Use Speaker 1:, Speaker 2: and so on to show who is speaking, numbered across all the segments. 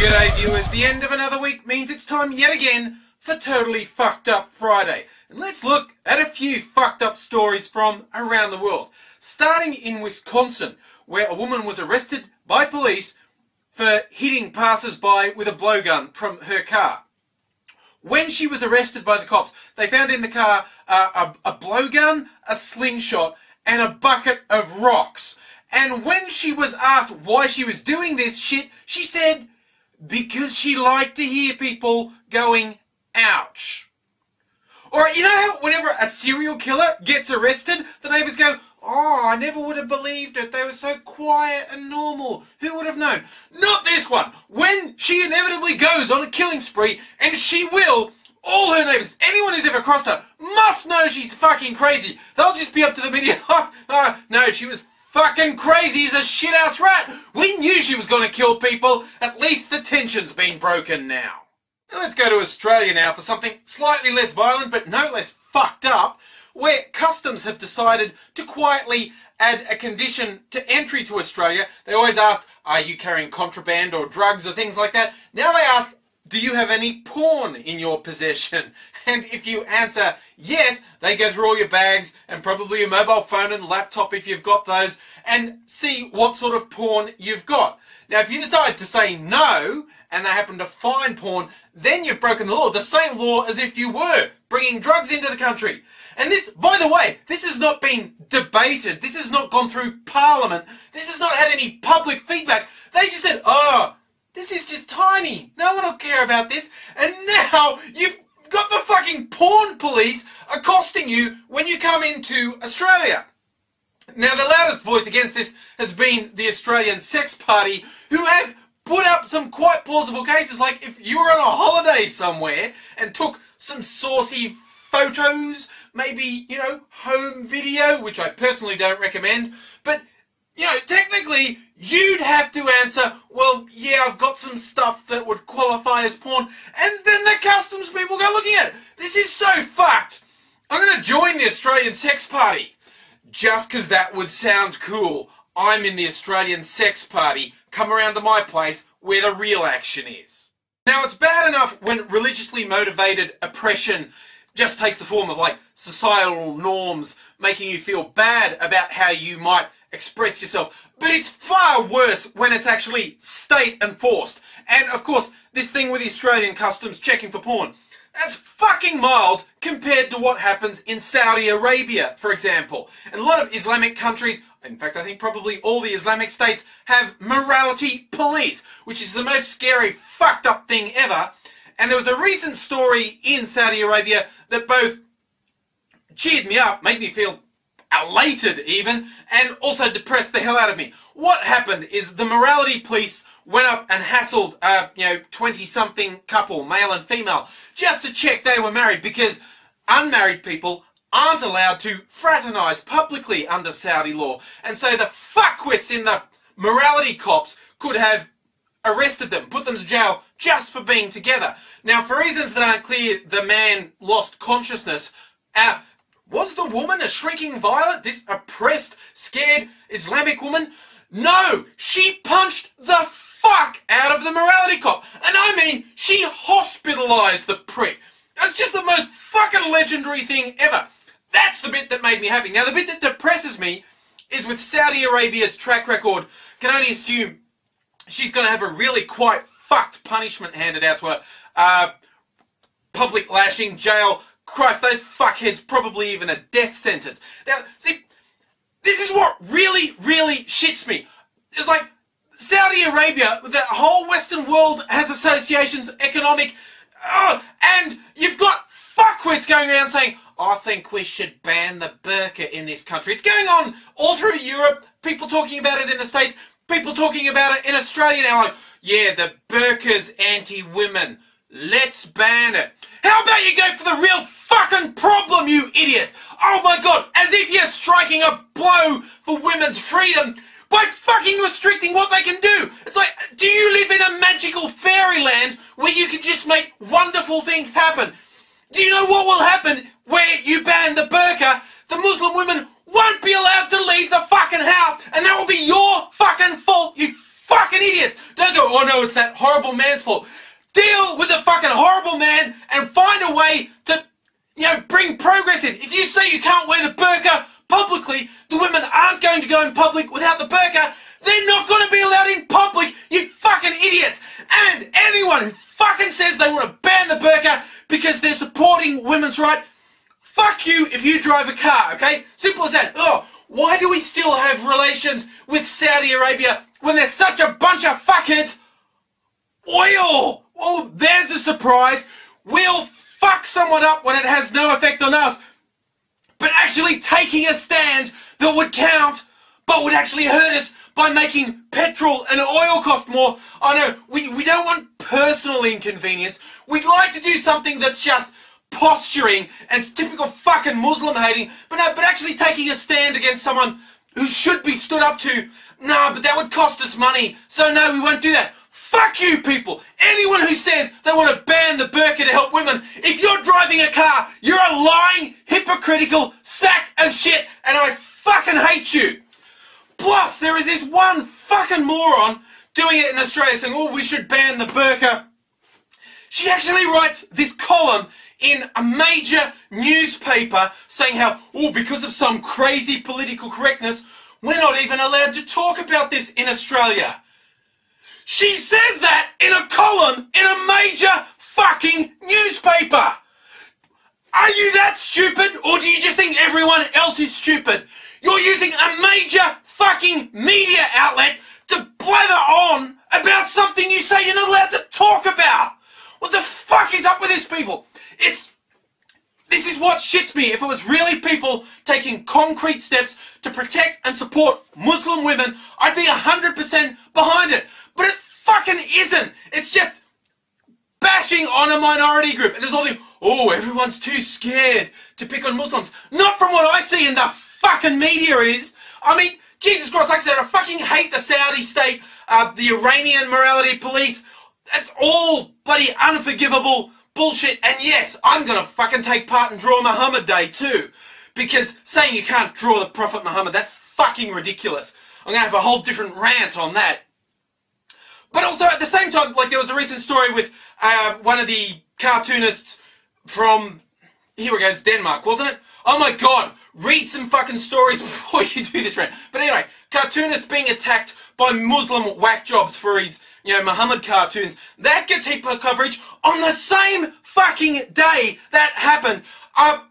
Speaker 1: G'day viewers, the end of another week means it's time yet again for Totally Fucked Up Friday. And let's look at a few fucked up stories from around the world. Starting in Wisconsin, where a woman was arrested by police for hitting passers-by with a blowgun from her car. When she was arrested by the cops, they found in the car a blowgun, a slingshot, and a bucket of rocks. And when she was asked why she was doing this shit, she said, because she liked to hear people going, ouch. Or you know how whenever a serial killer gets arrested, the neighbours go, oh, I never would have believed it. They were so quiet and normal. Who would have known? Not this one. When she inevitably goes on a killing spree, and she will, all her neighbours, anyone who's ever crossed her, must know she's fucking crazy. They'll just be up to the media, no, she was fucking crazy as a shit-ass rat. We knew she was going to kill people. At least the tension's been broken now. Let's go to Australia now for something slightly less violent but no less fucked up, where customs have decided to quietly add a condition to entry to Australia. They always ask, are you carrying contraband or drugs or things like that? Now they ask, do you have any porn in your possession? And if you answer yes, they go through all your bags and probably your mobile phone and laptop if you've got those and see what sort of porn you've got. Now if you decide to say no and they happen to find porn, then you've broken the law. The same law as if you were bringing drugs into the country. And this, by the way, this has not been debated. This has not gone through Parliament. This has not had any public feedback. They just said, oh, this is just tiny. No one will care about this. And now you've got the fucking porn police accosting you when you come into Australia. Now the loudest voice against this has been the Australian Sex Party, who have put up some quite plausible cases, like if you were on a holiday somewhere and took some saucy photos, maybe, you know, home video, which I personally don't recommend, but, you know, technically you'd have to answer, well, yeah, I've got some stuff that would qualify as porn, and then the customs people go looking at it. This is so fucked. I'm going to join the Australian Sex Party. Just because that would sound cool. I'm in the Australian Sex Party. Come around to my place where the real action is. Now, it's bad enough when religiously motivated oppression just takes the form of, like, societal norms making you feel bad about how you might express yourself. But it's far worse when it's actually state enforced. And, of course, this thing with the Australian customs checking for porn, that's fucking mild compared to what happens in Saudi Arabia, for example. And a lot of Islamic countries, in fact I think probably all the Islamic states, have morality police, which is the most scary fucked up thing ever. And there was a recent story in Saudi Arabia that both cheered me up, made me feel elated even, and also depressed the hell out of me. What happened is the morality police went up and hassled a 20-something couple, male and female, just to check they were married, because unmarried people aren't allowed to fraternise publicly under Saudi law. And so the fuckwits in the morality cops could have arrested them, put them to jail just for being together. Now, for reasons that aren't clear, the man lost consciousness. Was the woman a shrieking violet, this oppressed, scared Islamic woman? No! She punched the fuck out of the morality cop. And I mean, she hospitalised the prick. That's just the most fucking legendary thing ever. That's the bit that made me happy. Now, the bit that depresses me is with Saudi Arabia's track record, can only assume she's going to have a really quite fucked punishment handed out to her. Public lashing, jail. Christ, those fuckheads, probably even a death sentence. Now, see, this is what really, really shits me. It's like, Saudi Arabia, the whole Western world has associations, economic, and you've got fuckwits going around saying, I think we should ban the burqa in this country. It's going on all through Europe, people talking about it in the States, people talking about it in Australia now, like, yeah, the burqa's anti-women. Let's ban it. How about you go for the real fucking problem, you idiots? Oh my god, as if you're striking a blow for women's freedom by fucking restricting what they can do. It's like, do you live in a magical fairyland where you can just make wonderful things happen? Do you know what will happen where you ban the burqa? The Muslim women won't be allowed to leave the fucking house, and that will be your fucking fault, you fucking idiots. Don't go, oh no, it's that horrible man's fault. Deal with the fucking horrible man and find a way to, bring progress in. If you say you can't wear the burqa publicly, the women aren't going to go in public without the burqa. They're not going to be allowed in public, you fucking idiots. And anyone who fucking says they want to ban the burqa because they're supporting women's rights, fuck you if you drive a car, okay? Simple as that. Oh, why do we still have relations with Saudi Arabia when they're such a bunch of fuckheads? Oil! Oh, there's a surprise. We'll fuck someone up when it has no effect on us. But actually taking a stand that would count, but would actually hurt us by making petrol and oil cost more. I know, we don't want personal inconvenience. We'd like to do something that's just posturing and typical fucking Muslim hating, but actually taking a stand against someone who should be stood up to. Nah, but that would cost us money, so no, we won't do that. Fuck you people! Anyone who says they want to ban the burqa to help women, if you're driving a car, you're a lying, hypocritical sack of shit, and I fucking hate you! Plus, there is this one fucking moron doing it in Australia saying, oh, we should ban the burqa. She actually writes this column in a major newspaper saying how, oh, because of some crazy political correctness, we're not even allowed to talk about this in Australia. She says that in a column in a major fucking newspaper. Are you that stupid, or do you just think everyone else is stupid? You're using a major fucking media outlet to blather on about something you say you're not allowed to talk about. What the fuck is up with this, people? This is what shits me. If it was really people taking concrete steps to protect and support Muslim women, I'd be 100% behind it. But it fucking isn't. It's just bashing on a minority group. And there's all the, oh, everyone's too scared to pick on Muslims. Not from what I see in the fucking media it is. I mean, Jesus Christ, like I said, I fucking hate the Saudi state, the Iranian morality police. That's all bloody unforgivable bullshit. And yes, I'm gonna fucking take part and draw Muhammad Day too. Because saying you can't draw the Prophet Muhammad, that's fucking ridiculous. I'm gonna have a whole different rant on that. But also at the same time, like there was a recent story with one of the cartoonists from, here it goes, Denmark, wasn't it? Oh my god, read some fucking stories before you do this rant. But anyway, cartoonist being attacked by Muslim whack jobs for his, Muhammad cartoons. That gets hyper coverage on the same fucking day that happened. A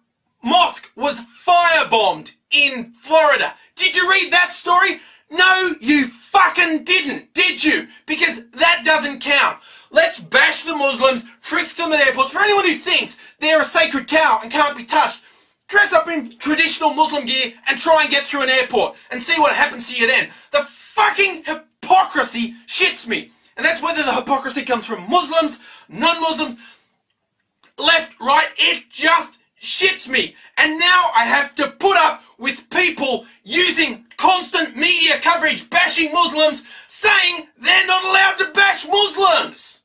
Speaker 1: mosque was firebombed in Florida. Did you read that story? No, you fucking didn't, did you? Because that doesn't count. Let's bash the Muslims, frisk them at airports. For anyone who thinks they're a sacred cow and can't be touched, dress up in traditional Muslim gear and try and get through an airport and see what happens to you then. The fucking hypocrisy shits me. And that's whether the hypocrisy comes from Muslims, non-Muslims, left, right, it just shits me. And now I have to put up with people using constant media coverage bashing Muslims, saying they're not allowed to bash Muslims.